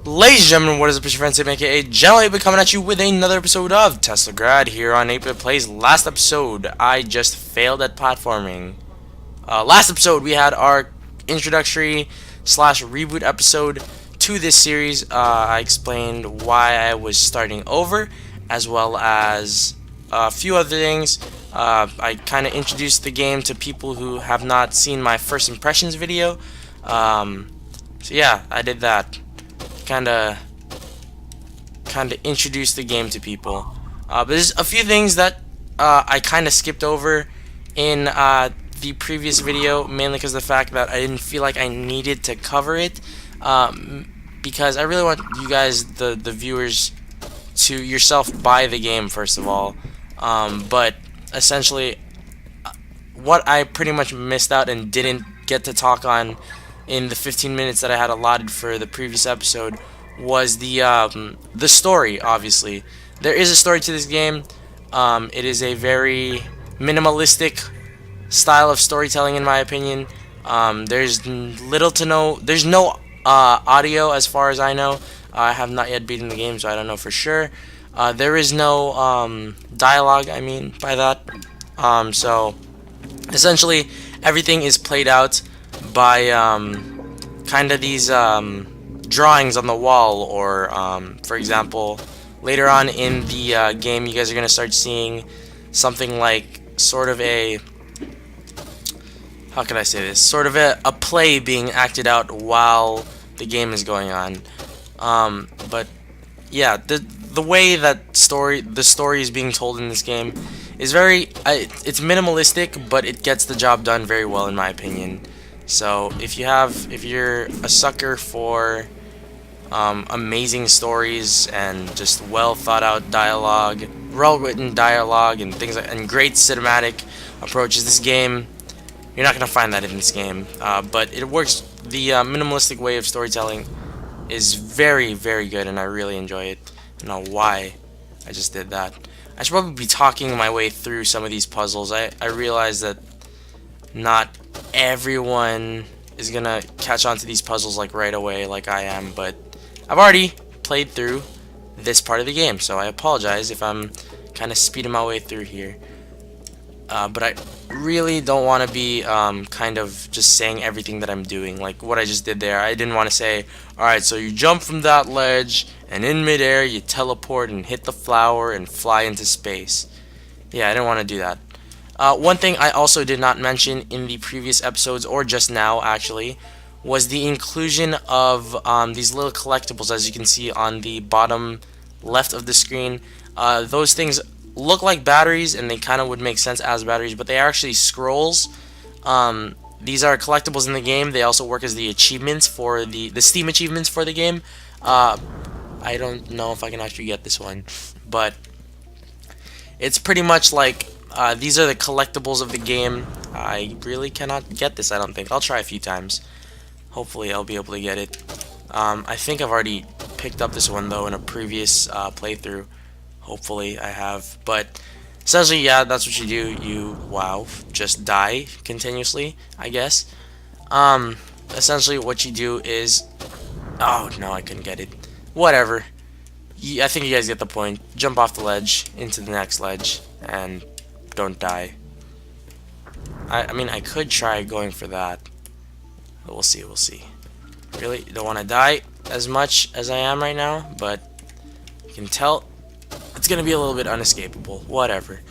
Ladies and gentlemen, what is up, it's your friend Tim, aka Jelly, but coming at you with another episode of Teslagrad here on 8bitPlays. Last episode, I just failed at platforming. Last episode, we had our introductory slash reboot episode to this series. I explained why I was starting over, as well as a few other things. I kind of introduced the game to people who have not seen my first impressions video. So yeah, I did that. Kinda introduce the game to people. But there's a few things that I kinda skipped over in the previous video, mainly because of the fact that I didn't feel like I needed to cover it, because I really want you guys, the viewers, to yourself buy the game first of all. But essentially, what I pretty much missed out and didn't get to talk on in the 15 minutes that I had allotted for the previous episode was the story. Obviously, there is a story to this game. It is a very minimalistic style of storytelling, in my opinion. There's no audio as far as I know. I have not yet beaten the game, so I don't know for sure. There is no dialogue, I mean by that. So essentially everything is played out by kind of these drawings on the wall, or for example, later on in the game, you guys are going to start seeing something like sort of a, how can I say this, sort of a play being acted out while the game is going on. But yeah, the way that the story is being told in this game is very it's minimalistic, but it gets the job done very well, in my opinion. So if you're a sucker for amazing stories and just well thought out dialogue, well written dialogue, and things and great cinematic approaches, this game, you're not gonna find that in this game. But it works. The minimalistic way of storytelling is very, very good, and I really enjoy it. I don't know why I just did that. I should probably be talking my way through some of these puzzles. I realize that not everyone is gonna catch on to these puzzles like right away like I am, but I've already played through this part of the game, so I apologize if I'm kind of speeding my way through here. But I really don't want to be kind of just saying everything that I'm doing, like what I just did there. I didn't want to say, alright, so you jump from that ledge, and in midair you teleport and hit the flower and fly into space. Yeah, I didn't want to do that. One thing I also did not mention in the previous episodes, or just now actually, was the inclusion of these little collectibles, as you can see on the bottom left of the screen. Those things look like batteries, and they kind of would make sense as batteries, but they are actually scrolls. These are collectibles in the game. They also work as the achievements for the Steam achievements for the game. I don't know if I can actually get this one, but it's pretty much like these are the collectibles of the game. I really cannot get this, I don't think. I'll try a few times. Hopefully I'll be able to get it. I think I've already picked up this one though in a previous playthrough. Hopefully I have. But essentially, yeah, that's what you do. You, wow, just die continuously, I guess. Essentially what you do is, oh no, I couldn't get it. Whatever. I think you guys get the point. Jump off the ledge into the next ledge and don't die. I mean, I could try going for that, but we'll see, we'll see. Really don't want to die as much as I am right now, but you can tell it's gonna be a little bit unescapable. Whatever.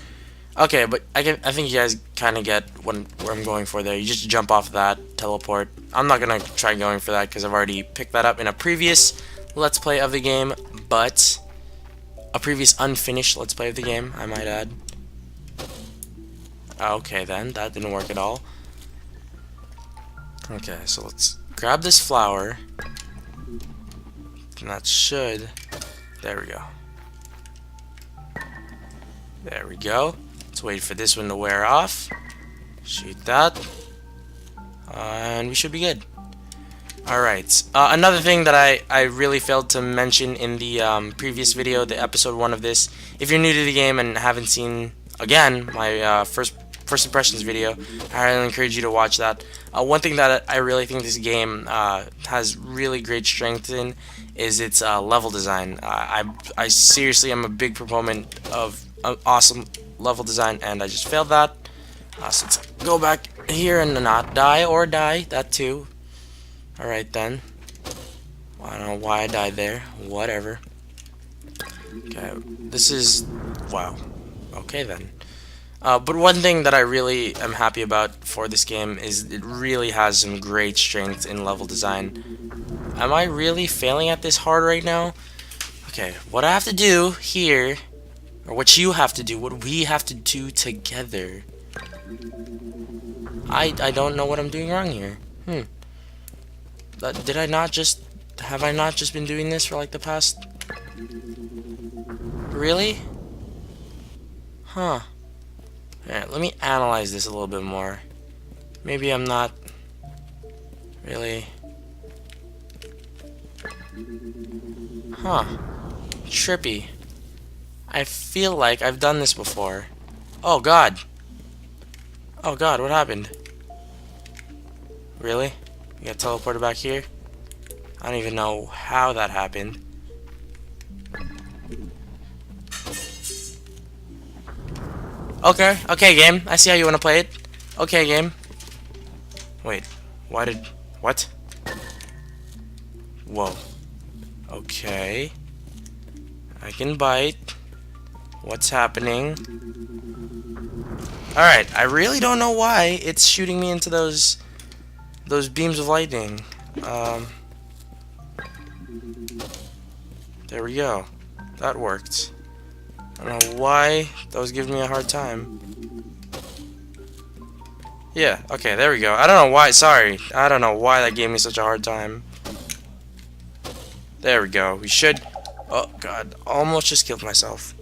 Okay, but I think you guys kind of get where I'm going for there. You just jump off that, teleport. I'm not gonna try going for that because I've already picked that up in a previous Let's Play of the game, but a previous unfinished Let's Play of the game, I might add. Okay then, that didn't work at all. Okay, so let's grab this flower, and that should, there we go. There we go. Let's wait for this one to wear off. Shoot that. And we should be good. Alright. Another thing that I really failed to mention in the previous video, the episode 1 of this. If you're new to the game and haven't seen, again, my first impressions video. I highly encourage you to watch that. One thing that I really think this game has really great strength in is its level design. I seriously am a big proponent of awesome level design, and I just failed that. So let's go back here and not die, or die, that too. Alright then. I don't know why I died there. Whatever. Okay, this is... wow. Okay then. But one thing that I really am happy about for this game is it really has some great strength in level design. Am I really failing at this hard right now? Okay, what I have to do here, or what you have to do, what we have to do together. I don't know what I'm doing wrong here. Did I not just... have I not just been doing this for like the past... really? Huh. Alright, let me analyze this a little bit more. Maybe I'm not really... huh. Trippy. I feel like I've done this before. Oh god. Oh god, what happened? Really? You got teleported back here? I don't even know how that happened. Okay, okay game. I see how you want to play it. Okay game. Wait, why did... what? Whoa. Okay. I can bite. What's happening? Alright, I really don't know why it's shooting me into those beams of lightning. There we go. That worked. I don't know why that was giving me a hard time. Yeah, okay, there we go. I don't know why, sorry. I don't know why that gave me such a hard time. There we go. We should... oh, God. Almost just killed myself.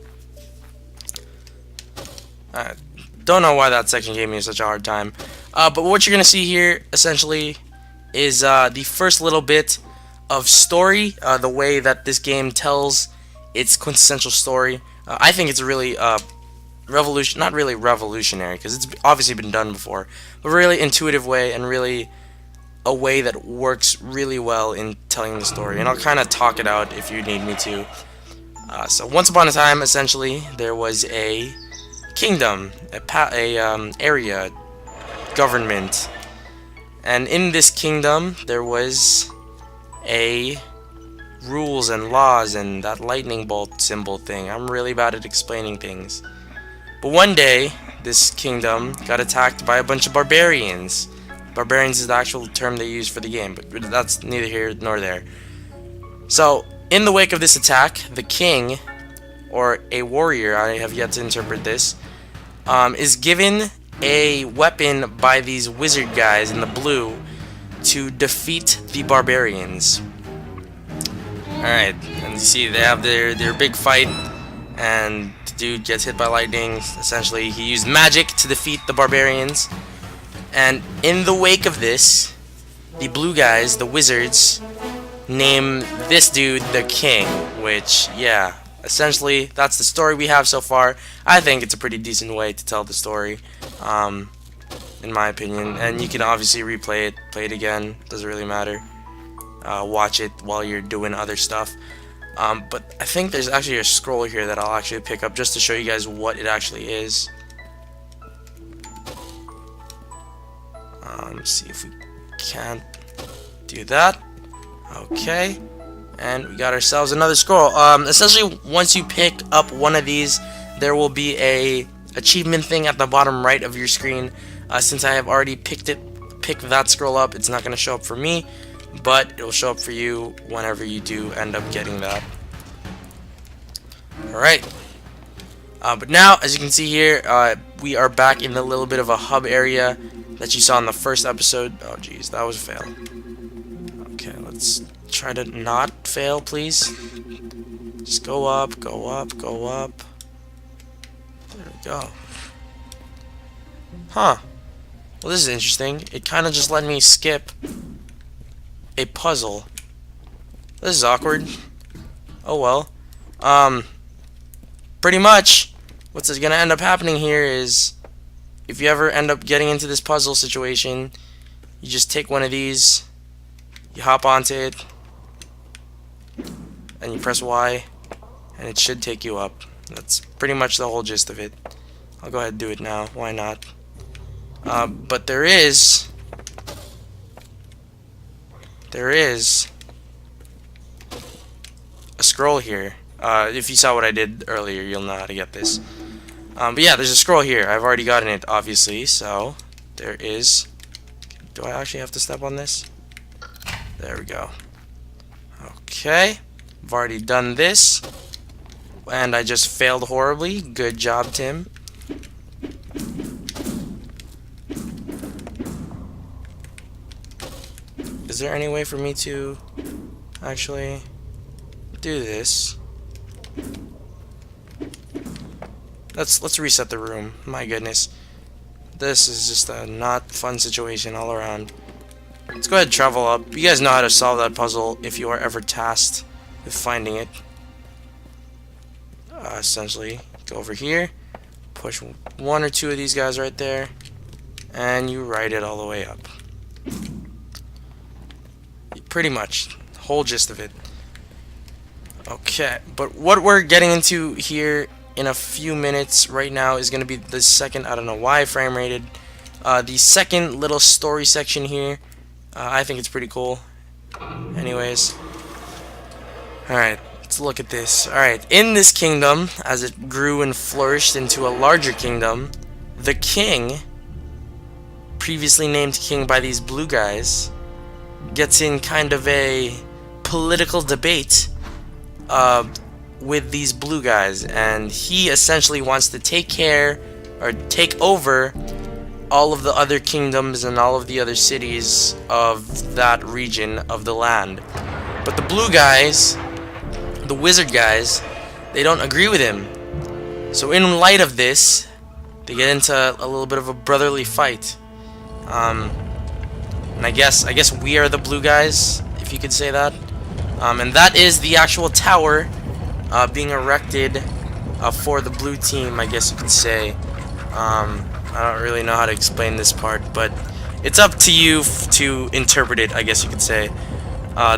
Don't know why that section gave me such a hard time. But what you're going to see here, essentially, is the first little bit of story. The way that this game tells its quintessential story. I think it's a really not really revolutionary, because it's obviously been done before, but really intuitive way, and really a way that works really well in telling the story. And I'll kind of talk it out if you need me to. So once upon a time, essentially, there was a kingdom, a area, government, and in this kingdom there was a rules and laws and that lightning bolt symbol thing. I'm really bad at explaining things. But one day, this kingdom got attacked by a bunch of barbarians. Barbarians is the actual term they use for the game, but that's neither here nor there. So, in the wake of this attack, the king, or a warrior, I have yet to interpret this, is given a weapon by these wizard guys in the blue to defeat the barbarians. Alright, and you see they have their big fight, and the dude gets hit by lightning. Essentially, he used magic to defeat the barbarians. And in the wake of this, the blue guys, the wizards, name this dude the king, which, yeah, essentially, that's the story we have so far. I think it's a pretty decent way to tell the story, in my opinion. And you can obviously replay it, play it again, doesn't really matter. Watch it while you're doing other stuff. But I think there's actually a scroll here that I'll actually pick up just to show you guys what it actually is. See if we can't do that. Okay. And we got ourselves another scroll. Essentially, once you pick up one of these, there will be a achievement thing at the bottom right of your screen. Since I have already picked that scroll up, it's not going to show up for me, but it will show up for you whenever you do end up getting that. Alright. But now, as you can see here, we are back in a little bit of a hub area that you saw in the first episode. Oh jeez, that was a fail. Okay, let's try to not fail, please. Just go up, go up, go up. There we go. Huh. Well, this is interesting. It kind of just let me skip a puzzle. This is awkward. Oh well. Pretty much, what's gonna end up happening here is if you ever end up getting into this puzzle situation, you just take one of these, you hop onto it, and you press Y, and it should take you up. That's pretty much the whole gist of it. I'll go ahead and do it now. Why not? But there is a scroll here. If you saw what I did earlier, you'll know how to get this. But yeah, there's a scroll here. I've already gotten it, obviously, so there is. Do I actually have to step on this? There we go. Okay, I've already done this, and I just failed horribly. Good job, Tim. Is there any way for me to actually do this? Let's reset the room. My goodness, this is just a not fun situation all around. Let's go ahead and travel up. You guys know how to solve that puzzle if you are ever tasked with finding it. Essentially, go over here, push one or two of these guys right there, and you ride it all the way up. Pretty much, whole gist of it. Okay, but what we're getting into here in a few minutes right now is going to be the second, I don't know why I frame rated, the second little story section here. I think it's pretty cool. Anyways, alright, let's look at this. Alright, in this kingdom, as it grew and flourished into a larger kingdom, the king, previously named king by these blue guys, gets in kind of a political debate with these blue guys, and he essentially wants to take care or take over all of the other kingdoms and all of the other cities of that region of the land. But the blue guys, the wizard guys, they don't agree with him. So in light of this, they get into a little bit of a brotherly fight. And I guess we are the blue guys, if you could say that. And that is the actual tower being erected for the blue team, I guess you could say. I don't really know how to explain this part, but it's up to you to interpret it, I guess you could say,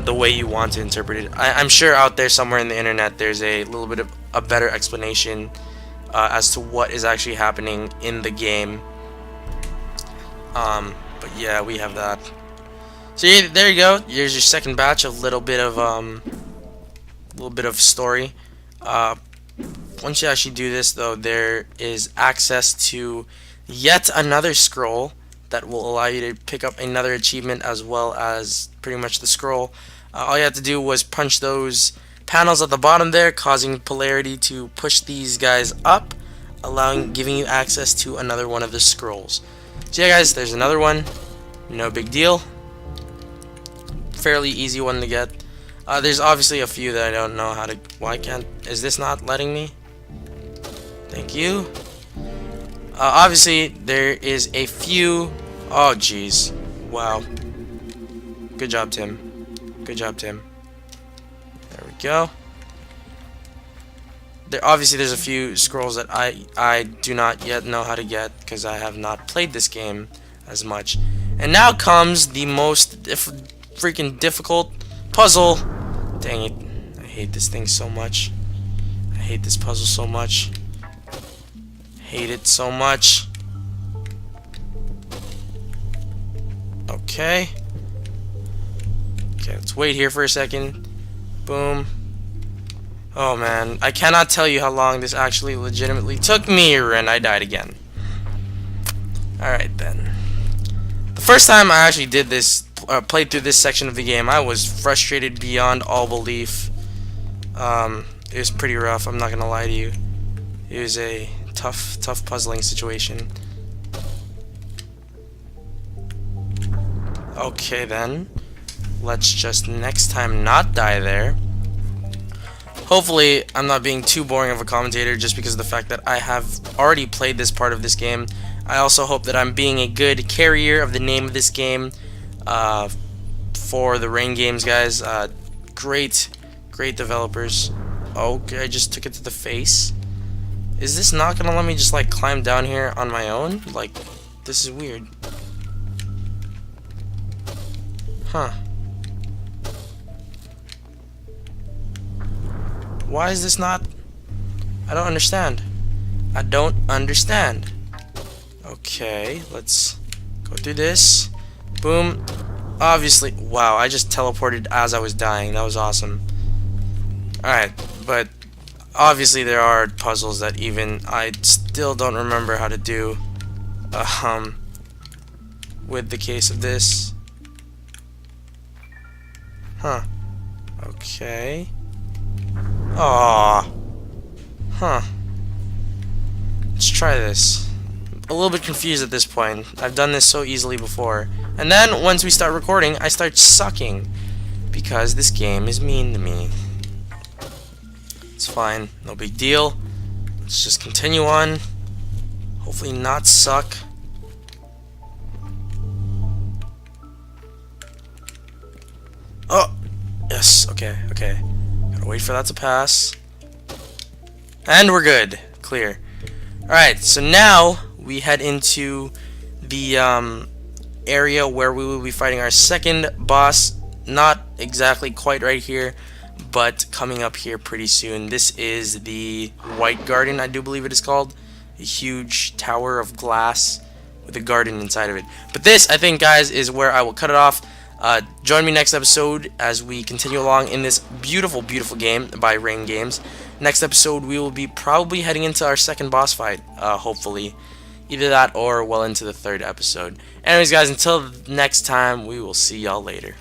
the way you want to interpret it. I'm sure out there somewhere in the internet there's a little bit of a better explanation as to what is actually happening in the game. But yeah, we have that. So yeah, there you go. Here's your second batch of little bit of story. Once you actually do this, though, there is access to yet another scroll that will allow you to pick up another achievement as well as pretty much the scroll. All you have to do was punch those panels at the bottom there, causing polarity to push these guys up, giving you access to another one of the scrolls. So yeah, guys, there's another one. No big deal. Fairly easy one to get. There's obviously a few that I don't know how to. Is this not letting me? Thank you. Obviously, there is a few. Oh, jeez. Wow. Good job, Tim. Good job, Tim. There we go. Obviously, there's a few scrolls that I do not yet know how to get because I have not played this game as much. And now comes the most freaking difficult puzzle. Dang it. I hate this thing so much. I hate this puzzle so much. Hate it so much. Okay. Okay, let's wait here for a second. Boom. Oh man, I cannot tell you how long this actually legitimately took me, and I died again. Alright then. The first time I actually did this, played through this section of the game, I was frustrated beyond all belief. It was pretty rough, I'm not gonna lie to you. It was a tough puzzling situation. Okay then, let's just next time not die there. Hopefully I'm not being too boring of a commentator just because of the fact that I have already played this part of this game. I also hope that I'm being a good carrier of the name of this game for the Rain Games guys. Great developers. Okay, I just took it to the face. Is this not gonna let me just like climb down here on my own? Like, this is weird. Huh. Why is this not... I don't understand. I don't understand. Okay, let's go through this. Boom. Obviously... Wow, I just teleported as I was dying. That was awesome. Alright, but obviously there are puzzles that even I still don't remember how to do. With the case of this. Huh. Okay. Aww. Huh. Let's try this. A little bit confused at this point. I've done this so easily before. And then, once we start recording, I start sucking. Because this game is mean to me. It's fine. No big deal. Let's just continue on. Hopefully not suck. Oh! Yes, okay, okay. Gotta wait for that to pass. And we're good. Clear. Alright, so now we head into the area where we will be fighting our second boss. Not exactly quite right here, but coming up here pretty soon. This is the White Garden, I do believe it is called. A huge tower of glass with a garden inside of it. But this, I think, guys, is where I will cut it off. Join me next episode as we continue along in this beautiful, beautiful game by Rain Games. Next episode, we will be probably heading into our second boss fight, hopefully. Either that or well into the third episode. Anyways, guys, until next time, we will see y'all later.